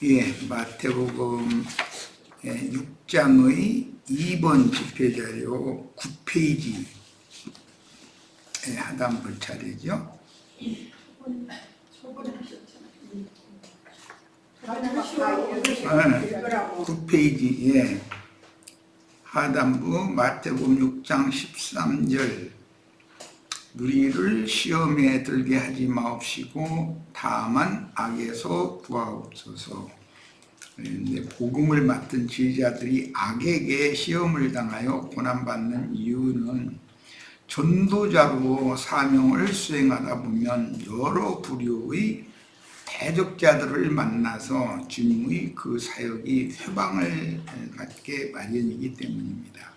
예, 마태복음 6장의 2번 집회자료 9페이지 하단부 차례죠. 저번에 하셨잖아요. 9페이지 예. 하단부 마태복음 6장 13절 우리를 시험에 들게 하지 마옵시고 다만 악에서 구하옵소서. 복음을 맡은 지휘자들이 악에게 시험을 당하여 고난받는 이유는 전도자로 사명을 수행하다 보면 여러 부류의 대적자들을 만나서 주님의 그 사역이 회방을 갖게 마련이기 때문입니다.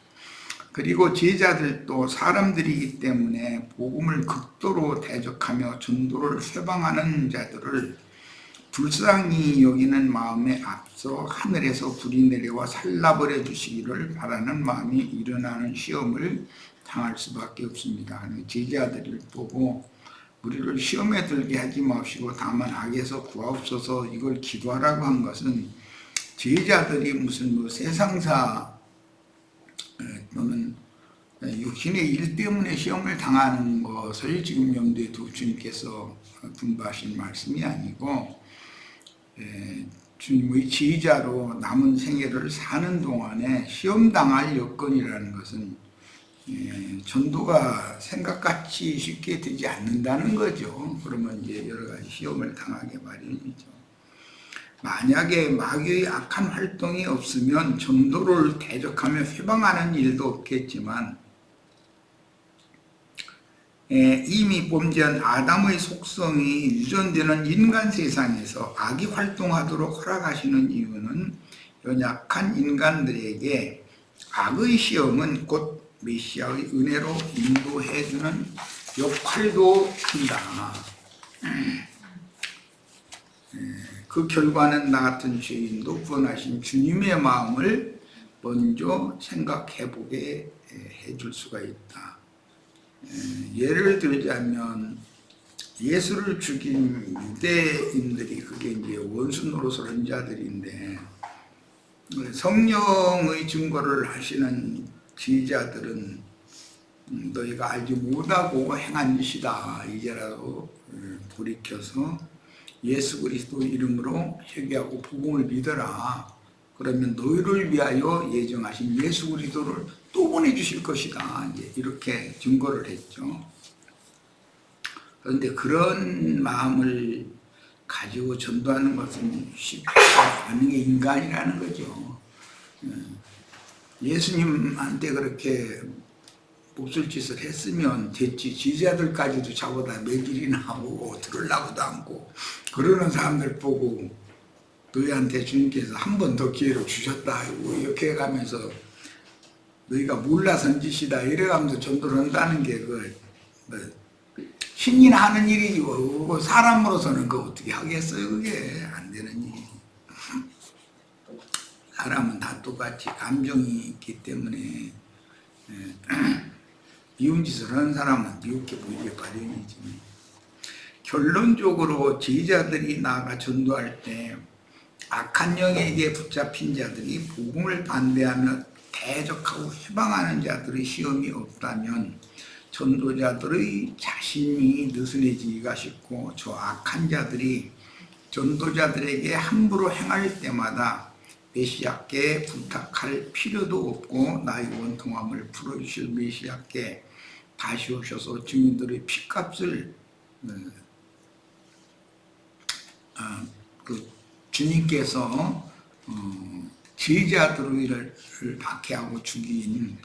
그리고 제자들도 사람들이기 때문에 복음을 극도로 대적하며 전도를 회방하는 자들을 불쌍히 여기는 마음에 앞서 하늘에서 불이 내려와 살라버려 주시기를 바라는 마음이 일어나는 시험을 당할 수밖에 없습니다. 제자들을 보고 우리를 시험에 들게 하지 마시고 다만 악에서 구하옵소서 이걸 기도하라고 한 것은 제자들이 무슨 세상사 또는 육신의 일 때문에 시험을 당하는 것을 지금 염두에 두고 주님께서 분부하신 말씀이 아니고 주님의 지휘자로 남은 생애를 사는 동안에 시험당할 여건이라는 것은 전도가 생각같이 쉽게 되지 않는다는 거죠. 그러면 이제 여러 가지 시험을 당하게 마련이죠. 만약에 마귀의 악한 활동이 없으면 전도를 대적하며 회방하는 일도 없겠지만 이미 범죄한 아담의 속성이 유전되는 인간 세상에서 악이 활동하도록 허락하시는 이유는 연약한 인간들에게 악의 시험은 곧 메시아의 은혜로 인도해주는 역할도 한다. 그 결과는 나 같은 죄인도 구원하신 주님의 마음을 먼저 생각해보게 해줄 수가 있다. 예를 들자면 예수를 죽인 유대인들이 그게 이제 원수 노릇을 한 자들인데 성령의 증거를 하시는 지휘자들은 너희가 알지 못하고 행한 짓이다 이제라도 돌이켜서 예수 그리스도 이름으로 회개하고 복음을 믿어라. 그러면 너희를 위하여 예정하신 예수 그리스도를 또 보내주실 것이다. 이제 이렇게 증거를 했죠. 그런데 그런 마음을 가지고 전도하는 것은 쉽지 않은 게 인간이라는 거죠. 예수님한테 그렇게 몹쓸 짓을 했으면 됐지. 지지자들까지도 잡아다 매질이나 하고 들으려고도 않고 그러는 사람들 보고 너희한테 주님께서 한 번 더 기회를 주셨다 이렇게 해가면서 너희가 몰라서 한 짓이다 이래가면서 전도를 한다는 게 신이나 하는 일이지 사람으로서는 그거 어떻게 하겠어요. 그게 안 되는 일이지. 사람은 다 똑같이 감정이 있기 때문에 미운 짓을 하는 사람은 미웃게 보이게 마련이지. 결론적으로 제자들이 나아가 전도할 때 악한 영에게 붙잡힌 자들이 복음을 반대하며 대적하고 회방하는 자들의 시험이 없다면 전도자들의 자신이 느슨해지기가 쉽고 저 악한 자들이 전도자들에게 함부로 행할 때마다 메시아께 부탁할 필요도 없고 나의 원통함을 풀어주실 메시아께 다시 오셔서 증인들의 피값을 주님께서 제자들을 박해하고 죽인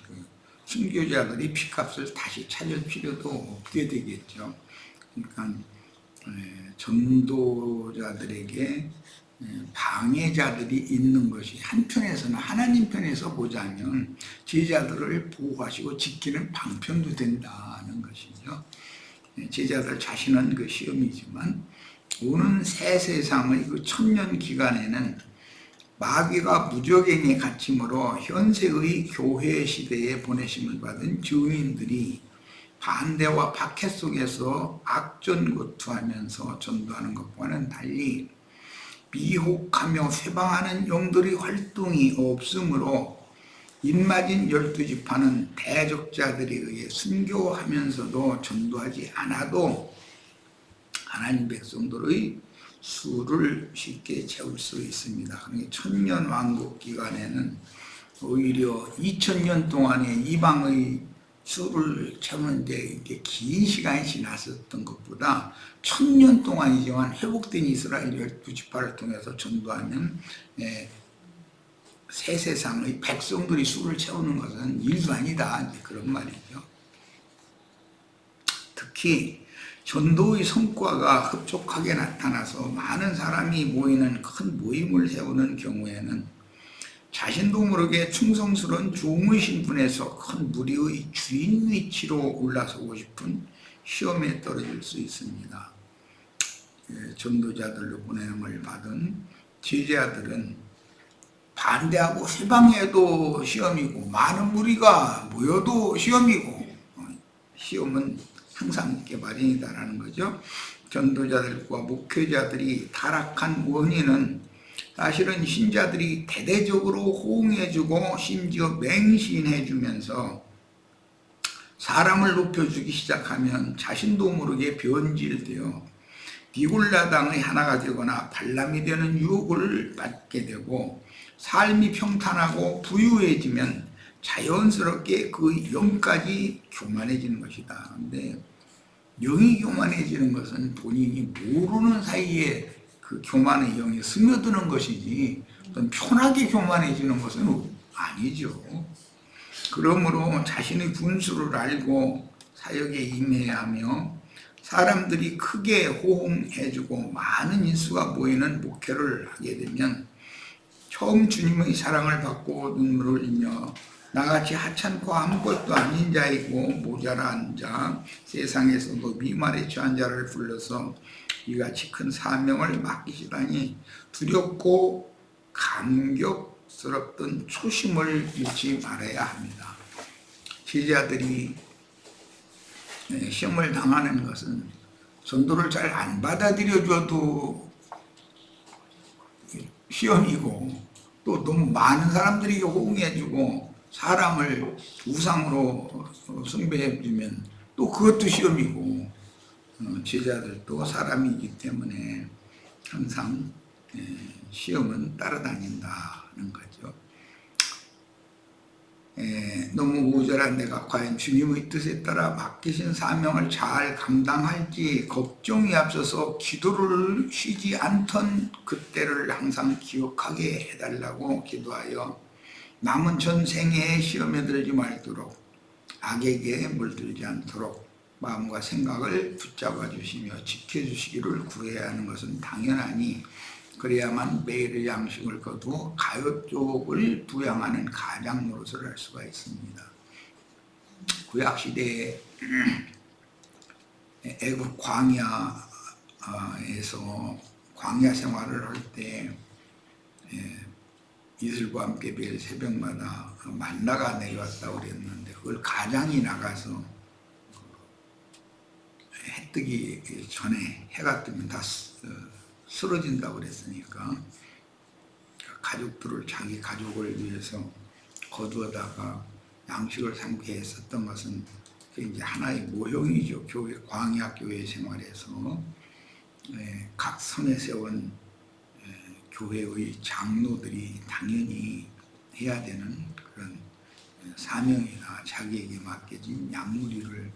순교자들이 피값을 다시 찾을 필요도 없게 되겠죠. 그러니까 전도자들에게 방해자들이 있는 것이 한편에서는 하나님 편에서 보자면 제자들을 보호하시고 지키는 방편도 된다는 것이죠. 제자들 자신은 그 시험이지만 오는 새 세상의 그 천년 기간에는 마귀가 무적행에 갇힘으로 현세의 교회 시대에 보내심을 받은 증인들이 반대와 박해 속에서 악전고투하면서 전도하는 것과는 달리 미혹하며 쇠방하는 영들의 활동이 없으므로 입맞은 12지파는 대적자들에 의해 순교하면서도 전도하지 않아도 하나님 백성들의 수를 쉽게 채울 수 있습니다. 그러니까 천년 왕국 기간에는 오히려 2000년 동안에 이방의 수를 채우는데 이렇게 긴 시간이 지났었던 것보다 1000년 동안이지만 회복된 이스라엘 12지파를 통해서 전도하면 새 세상의 백성들이 수를 채우는 것은 일도 아니다, 이제 그런 말이죠. 특히 전도의 성과가 흡족하게 나타나서 많은 사람이 모이는 큰 모임을 세우는 경우에는 자신도 모르게 충성스러운 종의 신분에서 큰 무리의 주인 위치로 올라서고 싶은 시험에 떨어질 수 있습니다. 전도자들로 보냄을 받은 제자들은 반대하고 세방해도 시험이고 많은 무리가 모여도 시험이고 시험은 항상 있게 마련이다라는 거죠. 전도자들과 목회자들이 타락한 원인은 사실은 신자들이 대대적으로 호응해주고 심지어 맹신해주면서 사람을 높여주기 시작하면 자신도 모르게 변질되어 디골라당의 하나가 되거나 발람이 되는 유혹을 받게 되고 삶이 평탄하고 부유해지면 자연스럽게 그 영까지 교만해지는 것이다. 근데 영이 교만해지는 것은 본인이 모르는 사이에 그 교만의 영이 스며드는 것이지 편하게 교만해지는 것은 아니죠. 그러므로 자신의 분수를 알고 사역에 임해야 하며 사람들이 크게 호응해주고 많은 인수가 모이는 목회를 하게 되면 처음 주님의 사랑을 받고 눈물을 흘리며 나같이 하찮고 아무것도 아닌 자이고 모자란 자, 세상에서도 미말에 처한 자를 불러서 이같이 큰 사명을 맡기시다니 두렵고 감격스럽던 초심을 잃지 말아야 합니다. 제자들이 시험을 당하는 것은 전도를 잘 안 받아들여줘도 시험이고 또 너무 많은 사람들이 호응해주고 사람을 우상으로 숭배해주면 또 그것도 시험이고 제자들도 사람이기 때문에 항상 시험은 따라다닌다는 거죠. 너무 모자란 내가 과연 주님의 뜻에 따라 맡기신 사명을 잘 감당할지 걱정이 앞서서 기도를 쉬지 않던 그때를 항상 기억하게 해달라고 기도하여 남은 전생에 시험에 들지 말도록 악에게 물들지 않도록 마음과 생각을 붙잡아 주시며 지켜주시기를 구해야 하는 것은 당연하니 그래야만 매일의 양식을 거두어 가족을 부양하는 가장 노릇을 할 수가 있습니다. 구약시대에 애국 광야에서 광야 생활을 할 때 이슬과 함께 매일 새벽마다 만나가 내려왔다고 그랬는데 그걸 가장이 나가서 해 뜨기 전에 해가 뜨면 다 쓰러진다고 그랬으니까 가족들을 자기 가족을 위해서 거두어다가 양식을 삼게 했었던 것은 이제 하나의 모형이죠. 교회 광야 교회 생활에서 각 성에 세운 교회의 장로들이 당연히 해야 되는 그런 사명이나 자기에게 맡겨진 양무리를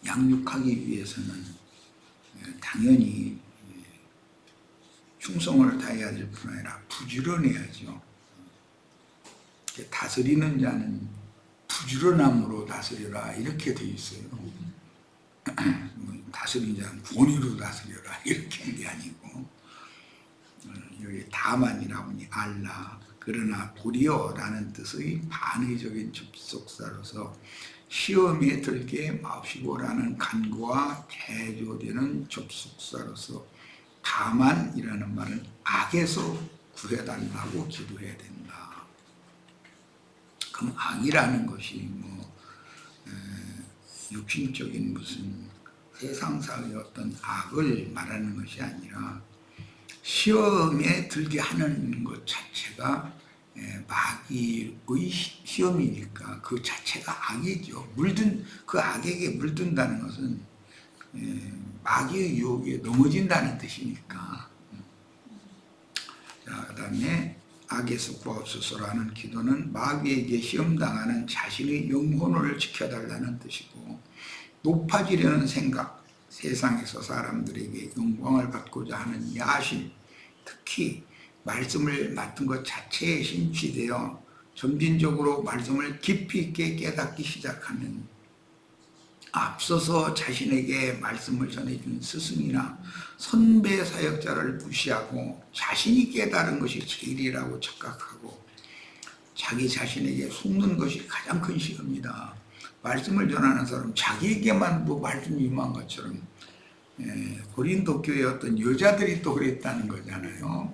양육하기 위해서는 당연히 충성을 다해야 될 뿐 아니라 부지런해야죠. 다스리는 자는 부지런함으로 다스려라 이렇게 돼 있어요. 다스리는 자는 권위로 다스려라 이렇게 한 게 아니고 여기 다만이라고 하니 알라 그러나 도리어라는 뜻의 반의적인 접속사로서 시험에 들게 마시고라는 간구와 대조되는 접속사로서 다만이라는 말은 악에서 구해달라고 기도해야 된다. 그럼 악이라는 것이 육신적인 무슨 세상사의 어떤 악을 말하는 것이 아니라 시험에 들게 하는 것 자체가 마귀의 시험이니까 그 자체가 악이죠. 그 악에게 물든다는 것은 마귀의 유혹에 넘어진다는 뜻이니까. 자, 그 다음에 악에서 구하옵소서라는 기도는 마귀에게 시험당하는 자신의 영혼을 지켜달라는 뜻이고, 높아지려는 생각, 세상에서 사람들에게 영광을 받고자 하는 야심, 특히 말씀을 맡은 것 자체에 심취되어 점진적으로 말씀을 깊이 있게 깨닫기 시작하면 앞서서 자신에게 말씀을 전해준 스승이나 선배 사역자를 무시하고 자신이 깨달은 것이 제일이라고 착각하고 자기 자신에게 속는 것이 가장 큰 시험이다. 말씀을 전하는 사람 자기에게만 말씀이 임한 것처럼 고린도 교회 어떤 여자들이 또 그랬다는 거잖아요.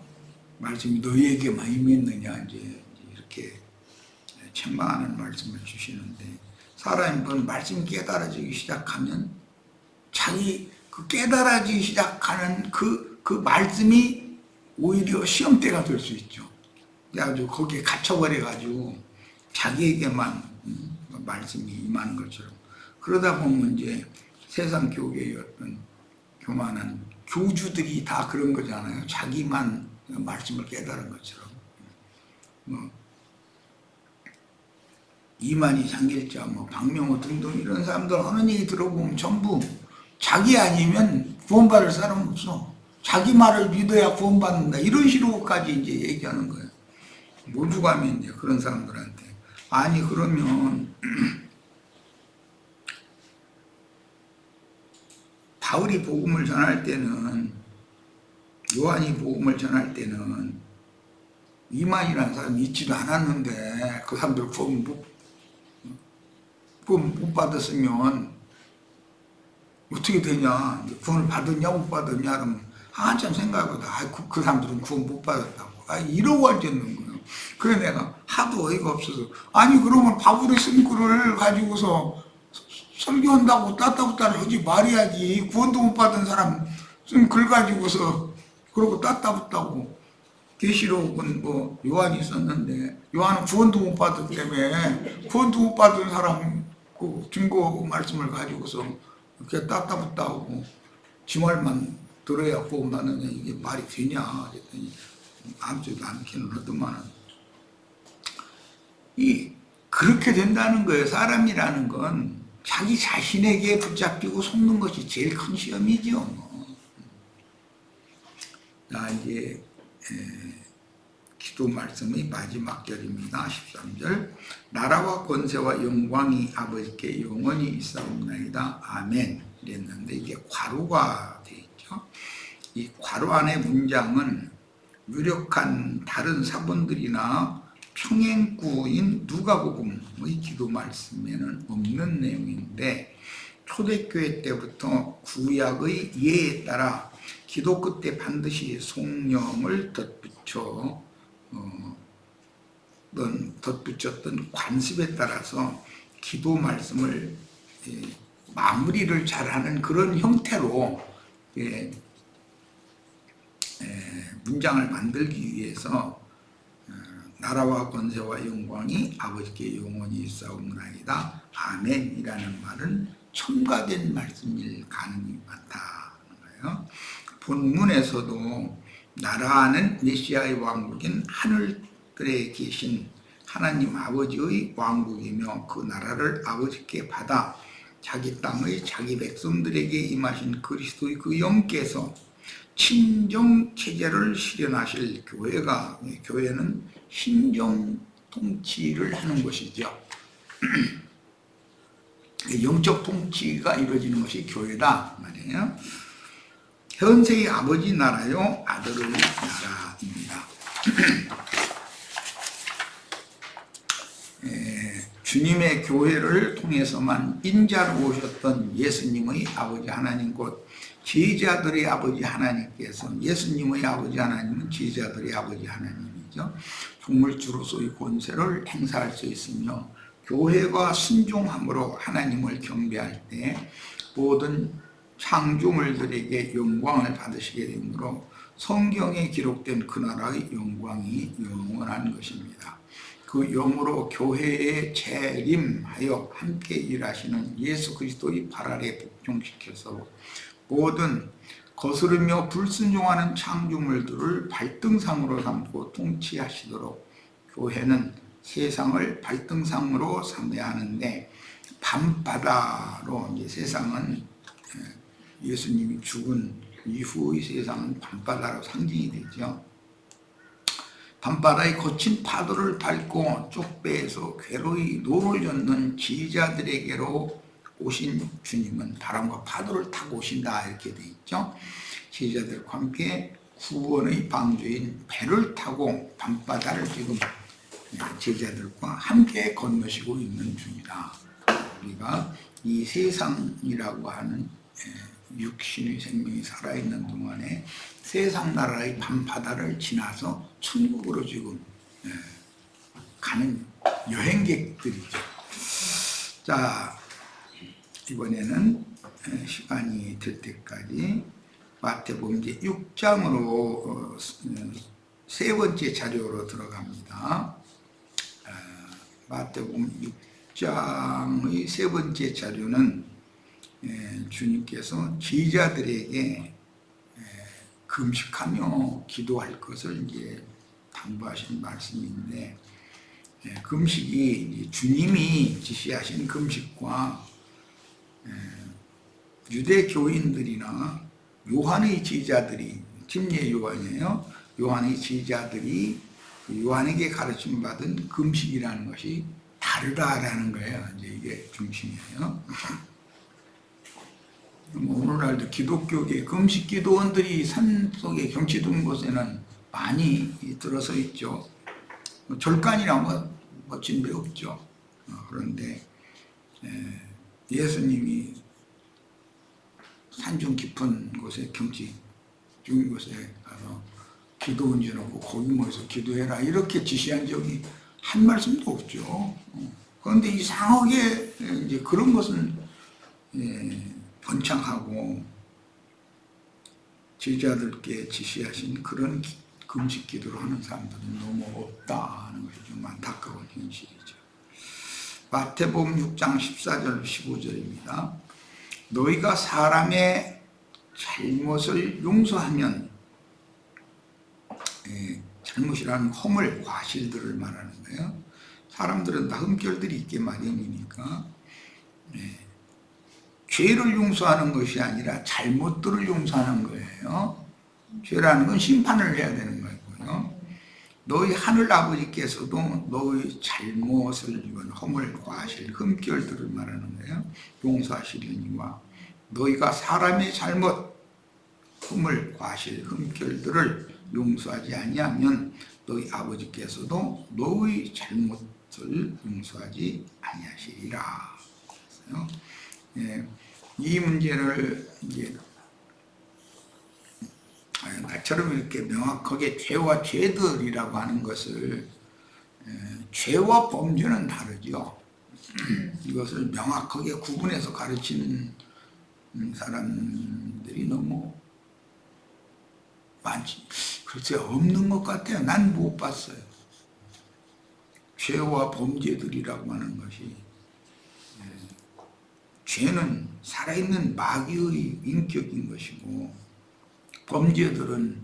말씀이 너희에게만 임했느냐 이제 이렇게 책망하는 말씀을 주시는데, 사람이 말씀이 깨달아지기 시작하면 자기 그 깨달아지기 시작하는 그 말씀이 오히려 시험대가 될 수 있죠. 그래가지고 거기에 갇혀버려가지고 자기에게만 말씀이 임하는 것처럼, 그러다 보면 이제 세상 교계의 어떤 교만한 교주들이 다 그런 거잖아요. 자기만 말씀을 깨달은 것처럼. 이만희 장길자, 박명호 등등 이런 사람들 하는 얘기 들어보면 전부 자기 아니면 구원받을 사람 없어. 자기 말을 믿어야 구원받는다. 이런 식으로까지 이제 얘기하는 거예요. 모두 가면 이제 그런 사람들한테. 아니, 그러면 바울이 복음을 전할 때는, 요한이 복음을 전할 때는 이만희라는 사람이 있지도 않았는데 그 사람들 구원 못 받았으면 어떻게 되냐, 구원을 받았냐 못 받았냐 그러면 한참 생각하다 그 사람들은 구원 못 받았다고 이러고 앉았는 거예요. 그래 내가 하도 어이가 없어서, 아니 그러면 바울의 쓴 글을 가지고서 설교한다고 따따붙다를 하지 말아야지. 구원도 못 받은 사람 쓴 글 가지고서 그러고 따따붙다고. 계시록은 요한이 썼는데 요한은 구원도 못 받았다며, 구원도 못 받은 사람 그 증거 말씀을 가지고서 이렇게 따따붙다고 지 말만 들어야 구원 받느냐, 이게 말이 되냐 그랬더니 아무지도 않기는 하더만. 그렇게 된다는 거예요. 사람이라는 건 자기 자신에게 붙잡히고 속는 것이 제일 큰 시험이죠. 자, 이제 기도 말씀의 마지막 절입니다. 13절. 나라와 권세와 영광이 아버지께 영원히 있사옵나이다. 아멘. 이랬는데 이게 괄호가 되어 있죠. 이 괄호 안의 문장은 유력한 다른 사본들이나 평행구인 누가복음의 기도 말씀에는 없는 내용인데, 초대교회 때부터 구약의 예에 따라 기도 끝에 반드시 성령을 덧붙였던 관습에 따라서 기도 말씀을 마무리를 잘하는 그런 형태로 문장을 만들기 위해서 나라와 권세와 영광이 아버지께 영원히 있사옵나이다. 아멘이라는 말은 첨가된 말씀일 가능이 많다는 거예요. 본문에서도 나라는 메시아의 왕국인 하늘들에 계신 하나님 아버지의 왕국이며 그 나라를 아버지께 받아 자기 땅의 자기 백성들에게 임하신 그리스도의 그 영께서 친정체제를 실현하실 교회는 신정 통치를 하는 것이죠. 영적 통치가 이루어지는 것이 교회다 말이에요. 현세의 아버지 나라요 아들의 나라입니다. 주님의 교회를 통해서만 인자로 오셨던 예수님의 아버지 하나님, 곧 제자들의 아버지 하나님께서, 예수님의 아버지 하나님은 제자들의 아버지 하나님이죠. 종물주로서의 권세를 행사할 수 있으며, 교회가 순종함으로 하나님을 경배할 때 모든 창조물들에게 영광을 받으시게 되므로 성경에 기록된 그 나라의 영광이 영원한 것입니다. 그 영으로 교회에 재림하여 함께 일하시는 예수 그리스도의 발 아래 복종시켜서 모든 거스르며 불순종하는 창조물들을 발등상으로 삼고 통치하시도록 교회는 세상을 발등상으로 삼아야 하는데, 밤바다로 이제 세상은 예수님이 죽은 이후의 세상은 밤바다로 상징이 되죠. 밤바다의 거친 파도를 밟고 쪽배에서 괴로이 노를 젓는 지휘자들에게로 오신 주님은 바람과 파도를 타고 오신다, 이렇게 돼 있죠. 지휘자들과 함께 구원의 방주인 배를 타고 밤바다를 지금 제자들과 함께 건너시고 있는 중이다. 우리가 이 세상이라고 하는 육신의 생명이 살아있는 동안에 세상 나라의 밤바다를 지나서 천국으로 지금 가는 여행객들이죠. 자, 이번에는 시간이 될 때까지 마태복음 6장으로 세 번째 자료로 들어갑니다. 마태복음 6장의 세 번째 자료는 주님께서 제자들에게 금식하며 기도할 것을 이제 당부하신 말씀인데, 금식이 주님이 지시하신 금식과 유대 교인들이나 요한의 제자들이, 침례 요한이에요. 요한의 제자들이 요한에게 가르침 받은 금식이라는 것이 다르다라는 거예요. 이제 이게 중심이에요. 오늘날도 기독교계 금식 기도원들이 산속에 경치둔 곳에는 많이 들어서 있죠. 절간이라면 멋진 데 없죠. 그런데 예수님이 산중 깊은 곳에 경치 중인 곳에 가서 기도 얹어놓고 거기 모여서 기도해라, 이렇게 지시한 적이 한 말씀도 없죠. 그런데 이상하게 이제 그런 것은 번창하고 제자들께 지시하신 그런 금식 기도를 하는 사람들은 너무 없다 하는 것이 좀 안타까운 현실이죠. 마태복음 6장 14절 15절입니다. 너희가 사람의 잘못을 용서하면, 잘못이라는 허물, 과실들을 말하는 거예요. 사람들은 다 흠결들이 있게 마련이니까 죄를 용서하는 것이 아니라 잘못들을 용서하는 거예요. 죄라는 건 심판을 해야 되는 거고요. 너희 하늘 아버지께서도 너희 잘못을 입은 허물, 과실, 흠결들을 말하는 거예요. 용서하시려니와 너희가 사람의 잘못, 허물, 과실, 흠결들을 용서하지 아니하면 너희 아버지께서도 너희 잘못을 용서하지 아니하시리라. 이 문제를 이제 나처럼 이렇게 명확하게 죄와 죄들이라고 하는 것을, 죄와 범죄는 다르죠. 이것을 명확하게 구분해서 가르치는 사람들이 너무 많지. 글쎄 없는 것 같아요. 난 못 봤어요. 죄와 범죄들이라고 하는 것이, 죄는 살아있는 마귀의 인격인 것이고, 범죄들은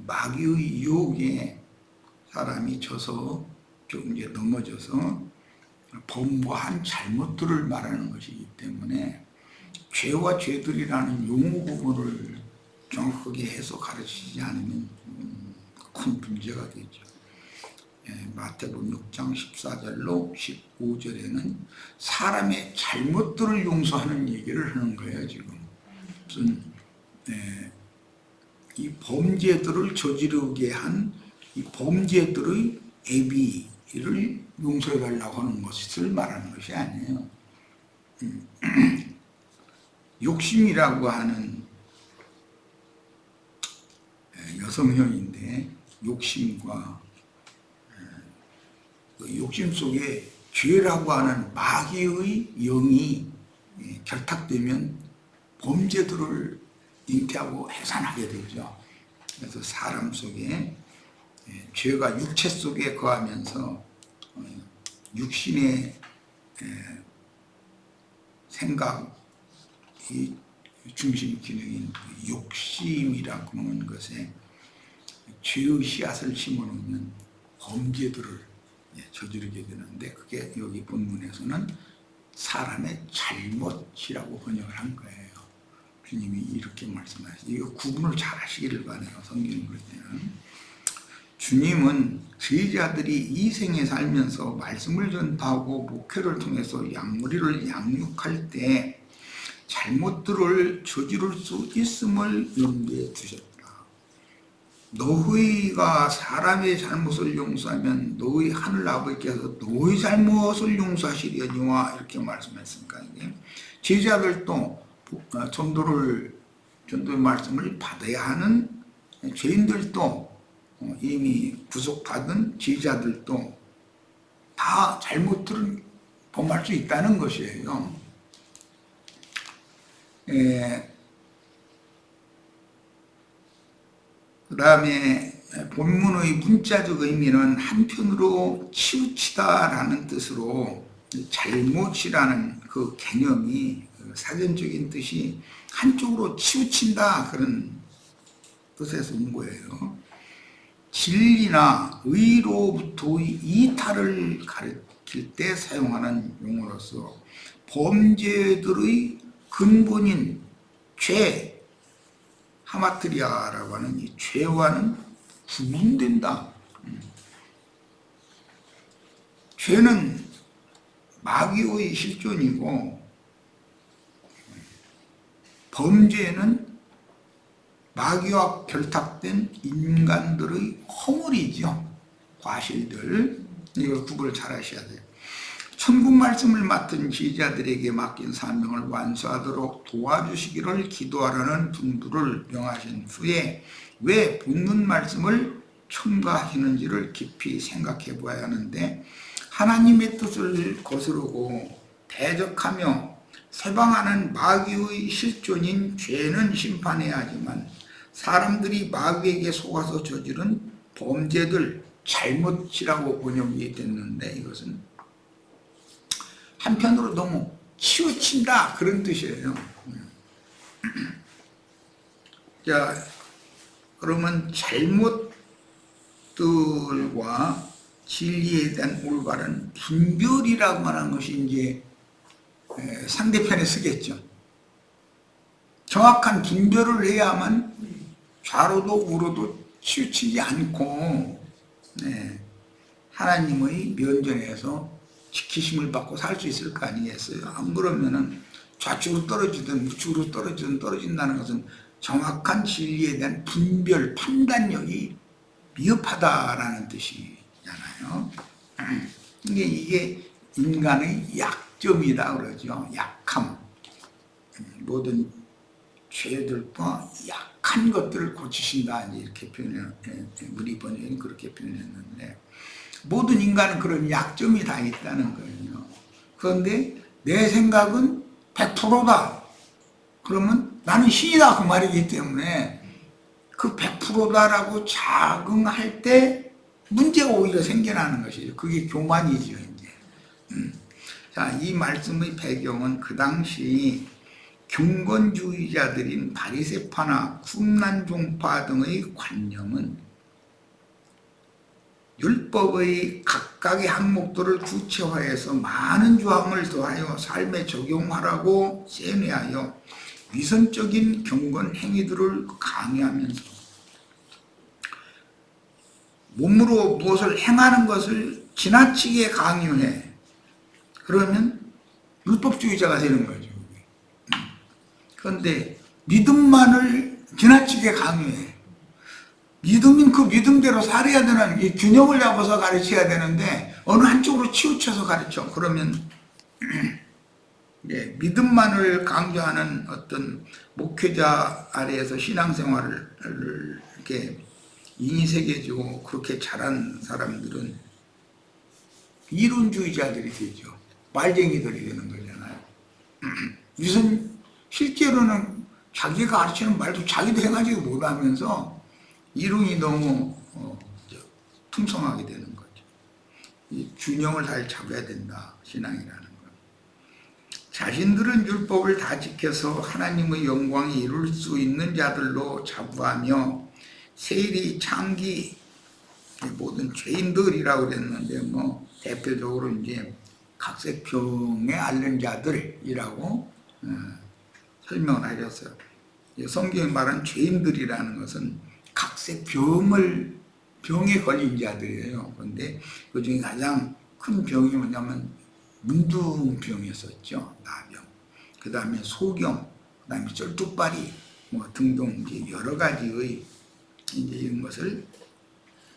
마귀의 유혹에 사람이 져서 좀 이제 넘어져서 범과한 잘못들을 말하는 것이기 때문에 죄와 죄들이라는 용어 구분을 정확하게 해서 가르치지 않으면 큰 문제가 되죠. 마태복음 6장 14절로 15절에는 사람의 잘못들을 용서하는 얘기를 하는 거예요. 지금 무슨 이 범죄들을 저지르게 한 이 범죄들의 애비를 용서해 달라고 하는 것을 말하는 것이 아니에요. 욕심이라고 하는 여성형인데, 욕심과 욕심 속에 죄라고 하는 마귀의 영이 결탁되면 범죄들을 잉태하고 해산하게 되죠. 그래서 사람 속에 죄가 육체 속에 거하면서 육신의 생각이 중심 기능인 욕심이라고 하는 것에 죄의 씨앗을 심어놓으면 범죄들을 저지르게 되는데, 그게 여기 본문에서는 사람의 잘못이라고 번역을 한 거예요. 주님이 이렇게 말씀하시죠. 이거 구분을 잘 하시기를 바라요. 성경을 볼 때는 주님은 제자들이 이 생에 살면서 말씀을 전파하고 목회를 통해서 양무리를 양육할 때 잘못들을 저지를 수 있음을 염두에 두셨다. 너희가 사람의 잘못을 용서하면 너희 하늘 아버지께서 너희 잘못을 용서하시려니와, 이렇게 말씀했으니까 제자들도 전도의 말씀을 받아야 하는 죄인들도, 이미 구속받은 제자들도 다 잘못들을 범할 수 있다는 것이에요. 그 다음에 본문의 문자적 의미는 한편으로 치우치다라는 뜻으로 잘못이라는 그 개념이 사전적인 뜻이 한쪽으로 치우친다, 그런 뜻에서 온 거예요. 진리나 의로부터의 이탈을 가리킬 때 사용하는 용어로서 범죄들의 근본인 죄, 하마트리아라고 하는 이 죄와는 구분된다. 죄는 마귀의 실존이고 범죄는 마귀와 결탁된 인간들의 허물이죠. 과실들. 이걸 구분을 잘 하셔야 돼요. 천국 말씀을 맡은 제자들에게 맡긴 사명을 완수하도록 도와주시기를 기도하라는 분부를 명하신 후에 왜 본문 말씀을 첨가하시는지를 깊이 생각해 보아야 하는데, 하나님의 뜻을 거스르고 대적하며 세방하는 마귀의 실존인 죄는 심판해야 하지만 사람들이 마귀에게 속아서 저지른 범죄들, 잘못이라고 번역이 됐는데, 이것은 한편으로 너무 치우친다, 그런 뜻이에요. 자, 그러면 잘못들과 진리에 대한 올바른 분별이라고 하는 것이 이제 상대편에 쓰겠죠. 정확한 분별을 해야만 좌로도 우로도 치우치지 않고 하나님의 면전에서 지키심을 받고 살 수 있을 거 아니겠어요? 안 그러면은 좌측으로 떨어지든 우측으로 떨어지든 떨어진다는 것은 정확한 진리에 대한 분별, 판단력이 미흡하다라는 뜻이잖아요. 이게 인간의 약점이다 그러죠. 약함. 모든 죄들과 약한 것들을 고치신다, 이렇게 우리 번역은 그렇게 표현했는데, 모든 인간은 그런 약점이 다 있다는 거예요. 그런데 내 생각은 100%다. 그러면 나는 신이다, 그 말이기 때문에 그 100%다라고 자긍할 때 문제가 오히려 생겨나는 것이죠. 그게 교만이죠, 이제. 자, 이 말씀의 배경은 그 당시 경건주의자들인 바리새파나 쿰란 종파 등의 관념은 율법의 각각의 항목들을 구체화해서 많은 조항을 더하여 삶에 적용하라고 세뇌하여 위선적인 경건 행위들을 강요하면서 몸으로 무엇을 행하는 것을 지나치게 강요해. 그러면 율법주의자가 되는 거죠. 그런데 믿음만을 지나치게 강요해. 믿음은 그 믿음대로 살아야 되는 이 균형을 잡아서 가르쳐야 되는데 어느 한쪽으로 치우쳐서 가르쳐. 그러면 믿음만을 강조하는 어떤 목회자 아래에서 신앙생활을 이렇게 인색해지고 그렇게 잘한 사람들은 이론주의자들이 되죠. 말쟁이들이 되는 거잖아요. 실제로는 자기가 가르치는 말도 자기도 해가지고 못하면서 이론이 너무 풍성하게 되는 거죠. 이 균형을 잘 잡아야 된다, 신앙이라는 건. 자신들은 율법을 다 지켜서 하나님의 영광이 이룰 수 있는 자들로 자부하며 세리, 창기, 모든 죄인들이라고 그랬는데 대표적으로 이제 각색병에 앓는 자들이라고 설명을 하셨어요. 성경이 말한 죄인들이라는 것은 병에 걸린 자들이에요. 그런데 그 중에 가장 큰 병이 뭐냐면 문둥병이었었죠. 나병. 그 다음에 소경, 그 다음에 쩔뚝발이 등등 이제 여러 가지의 이제 이런 것을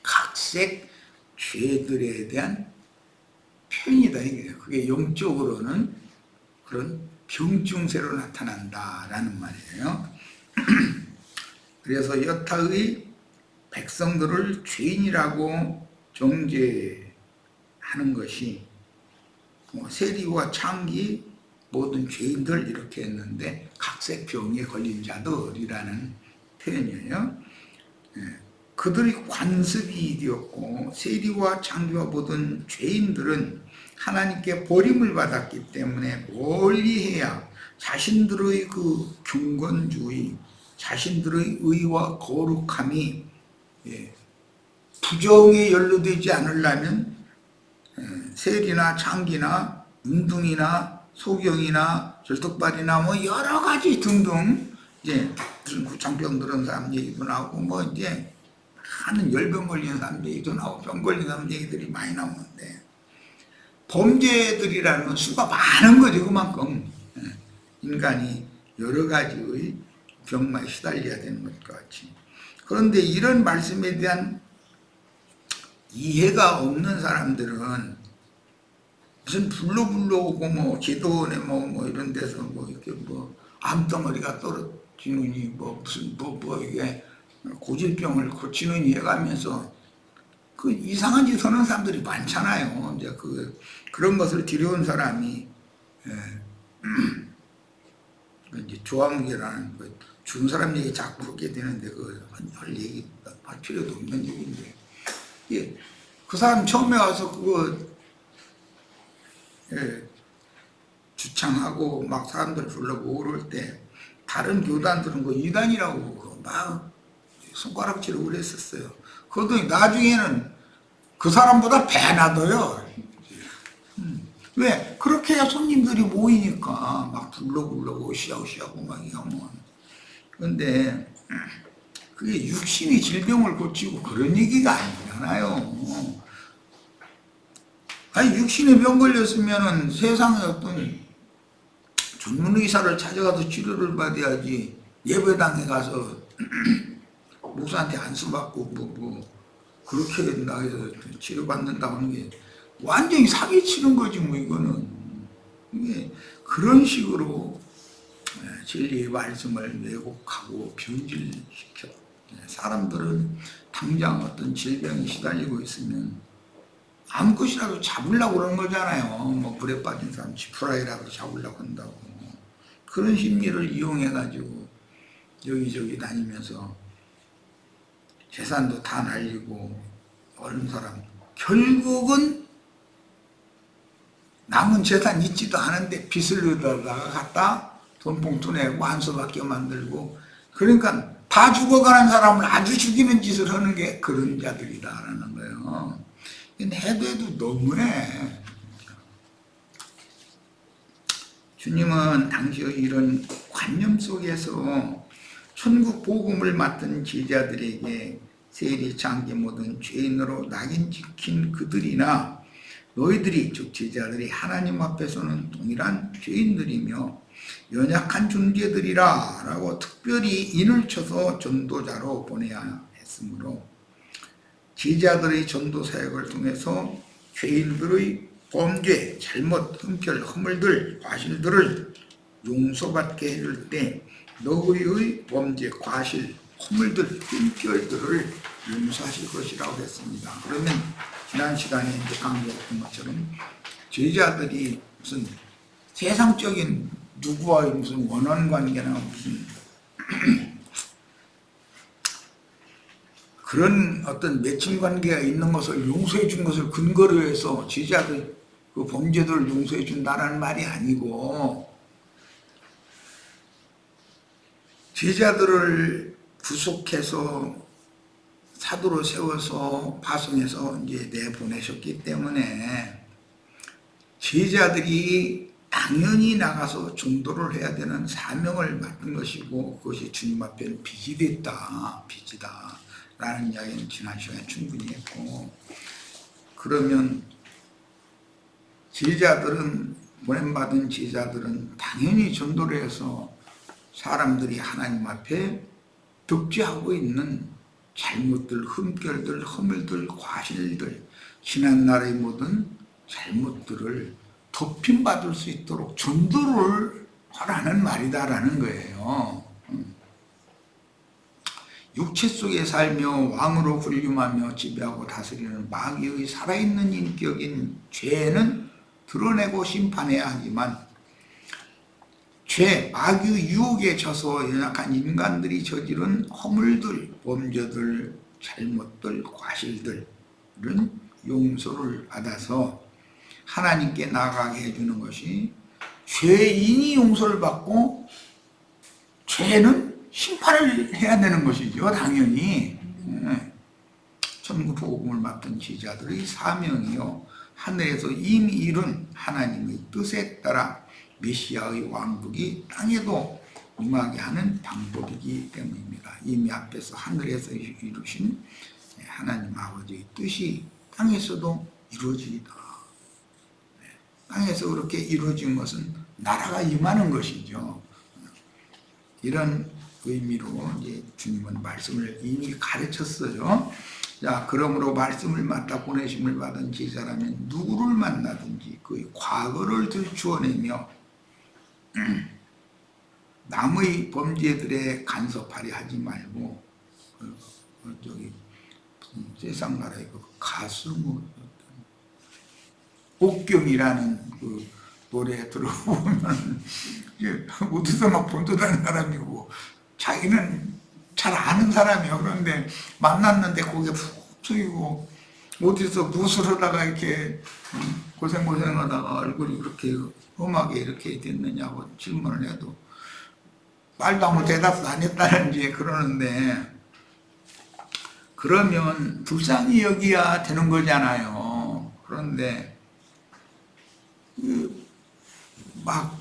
각색 죄들에 대한 표현이다 이거예요. 그게 영적으로는 그런 병증세로 나타난다라는 말이에요. 그래서 여타의 백성들을 죄인이라고 정죄하는 것이 세리와 창기 모든 죄인들 이렇게 했는데 각색병에 걸린 자들이라는 표현이에요. 그들이 관습이 되었고 세리와 창기와 모든 죄인들은 하나님께 버림을 받았기 때문에 멀리해야 자신들의 그 경건주의, 자신들의 의와 거룩함이 부정에 연루되지 않으려면 세리나 창기나 문둥이나 소경이나 절뚝발이나 여러 가지 등등 이제 무슨 구창병 들은 사람 얘기도 나오고 이제 하는 열병 걸리는 사람 얘기도 나오고 병 걸리는 사람 얘기들이 많이 나오는데 범죄들이라는 건 수가 많은 거죠. 그만큼 인간이 여러 가지의 병마에 시달려야 되는 것과 같이. 그런데 이런 말씀에 대한 이해가 없는 사람들은 무슨 불러오고 기도원에 이런 데서 이렇게 암덩어리가 떨어지느니 무슨 이게 고질병을 고치느니 해가면서 그 이상한 짓 하는 사람들이 많잖아요. 이제 그런 것을 들여온 사람이 이제 조화무게라는 준 사람 얘기 자꾸 하게 되는데 할 얘기 할 필요도 없는 얘기인데 그 사람 처음에 와서 주창하고 막 사람들 불러보고 그럴 때 다른 교단들은 이단이라고 막 손가락질을 그랬었어요. 그러더니 나중에는 그 사람보다 배나둬요. 왜? 그렇게 해야 손님들이 모이니까 막 불러고 오시하고 막 이러면. 근데 그게 육신이 질병을 고치고 그런 얘기가 아니잖아요. 아니 육신에 병 걸렸으면은 세상에 어떤 전문 의사를 찾아가서 치료를 받아야지 예배당에 가서 목사한테 안수받고 그렇게 나가서 치료받는다고 하는 게 완전히 사기치는 거지 이거는. 이게 그런 식으로 진리의 말씀을 왜곡하고 변질시켜 사람들은 당장 어떤 질병에 시달리고 있으면 아무 것이라도 잡으려고 그러는 거잖아요. 불에 빠진 사람 지푸라기라도 잡으려고 한다고. 그런 심리를 이용해가지고 여기저기 다니면서 재산도 다 날리고 어른 사람 결국은 남은 재산 있지도 않은데 빚을 내다가 갖다 돈봉투 내고 안수받게 만들고 그러니까 다 죽어가는 사람을 아주 죽이는 짓을 하는 게 그런 자들이다라는 거예요. 해도 너무해. 주님은 당시의 이런 관념 속에서 천국 복음을 맡은 제자들에게 세리, 창기 모든 죄인으로 낙인 찍힌 그들이나 너희들이 즉 제자들이 하나님 앞에서는 동일한 죄인들이며 연약한 존재들이라 라고 특별히 인을 쳐서 전도자로 보내야 했으므로 제자들의 전도 사역을 통해서 죄인들의 범죄, 잘못, 흠결, 허물들, 과실들을 용서받게 해줄 때 너희의 범죄, 과실, 허물들, 흠결들을 용서하실 것이라고 했습니다. 그러면 지난 시간에 이제 강조했던 것처럼 제자들이 무슨 세상적인 누구와의 무슨 원한 관계나 무슨 그런 어떤 맺힌 관계가 있는 것을 용서해 준 것을 근거로 해서 제자들 그 범죄들을 용서해 준다는 말이 아니고, 제자들을 구속해서 사도로 세워서 파송해서 이제 내보내셨기 때문에 제자들이 당연히 나가서 전도를 해야 되는 사명을 맡은 것이고, 그것이 주님 앞에는 빚이 됐다, 빚이다 라는 이야기는 지난 시간에 충분히 했고, 그러면 제자들은, 보냄받은 제자들은 당연히 전도를 해서 사람들이 하나님 앞에 득죄하고 있는 잘못들, 흠결들, 허물들, 과실들, 지난날의 모든 잘못들을 덮임받을 수 있도록 전도를 하라는 말이다라는 거예요. 육체 속에 살며 왕으로 군림하며 지배하고 다스리는 마귀의 살아있는 인격인 죄는 드러내고 심판해야 하지만, 죄, 마귀의 유혹에 져서 연약한 인간들이 저지른 허물들, 범죄들, 잘못들, 과실들은 용서를 받아서 하나님께 나아가게 해주는 것이, 죄인이 용서를 받고 죄는 심판을 해야 되는 것이죠. 당연히 천국 복음을 맡은 제자들의 사명이요, 하늘에서 이미 이룬 하나님의 뜻에 따라 메시아의 왕국이 땅에도 임하게 하는 방법이기 때문입니다. 이미 앞에서 하늘에서 이루신 하나님 아버지의 뜻이 땅에서도 이루어지다. 땅에서 그렇게 이루어진 것은 나라가 임하는 것이죠. 이런 의미로 이제 주님은 말씀을 이미 가르쳤어요. 자, 그러므로 말씀을 맡아 보내심을 받은 제자라면 누구를 만나든지 그의 과거를 들추어내며 남의 범죄들에 간섭하려 하지 말고, 저기 세상 나라의 그 가수 옥경이라는 그 노래 들어보면 어디서 막 본토다는 사람이고 자기는 잘 아는 사람이에요. 그런데 만났는데 고개 푹 숙이고 어디서 무엇을 하다가 이렇게 고생하다가 얼굴이 그렇게 험하게 이렇게 됐느냐고 질문을 해도 말도 아무 대답도 안 했다는지 그러는데, 그러면 불쌍히 여기야 되는 거잖아요. 그런데 막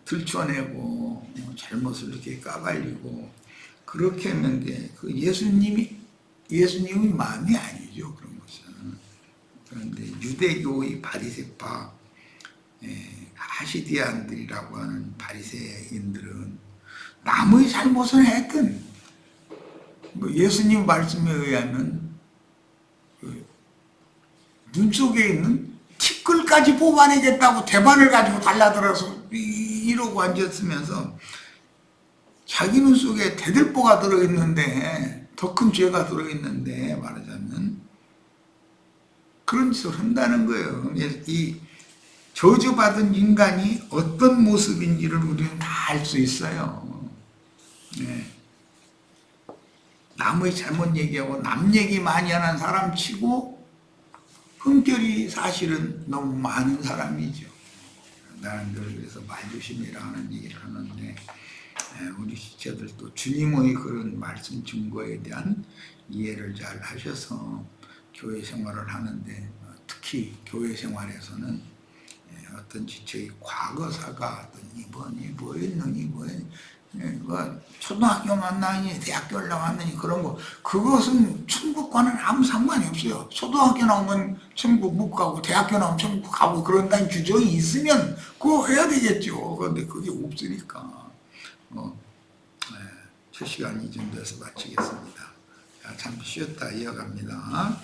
들춰내고 잘못을 이렇게 까발리고 그렇게 했는데, 그 예수님의 마음이 아니죠, 그런 것은. 그런데 유대교의 바리새파, 하시디안들이라고 하는 바리새인들은 남의 잘못을 했든 예수님 말씀에 의하면 눈 속에 있는 티끌까지 뽑아내겠다고 대반을 가지고 달라들어서 이러고 앉았으면서, 자기 눈 속에 대들보가 들어있는데, 더 큰 죄가 들어있는데 말하자면 그런 짓을 한다는 거예요. 이 저주받은 인간이 어떤 모습인지를 우리는 다 알 수 있어요. 네. 남의 잘못 얘기하고 남 얘기 많이 하는 사람 치고 흠결이 사실은 너무 많은 사람이죠. 나는 늘 그래서 말조심이라 하는 얘기를 하는데, 우리 시체들도 주님의 그런 말씀 증거에 대한 이해를 잘 하셔서 교회 생활을 하는데, 특히 교회 생활에서는 어떤 지체의 과거사가 이번이 뭐였느니 초등학교 만나니 대학교 올라왔느니 그런 거, 그것은 천국과는 아무 상관이 없어요. 초등학교 나오면 천국 못 가고 대학교 나오면 천국 가고 그런다는 규정이 있으면 그거 해야 되겠죠. 그런데 그게 없으니까 첫 시간이 좀 돼서 마치겠습니다. 자, 잠시 쉬었다 이어갑니다.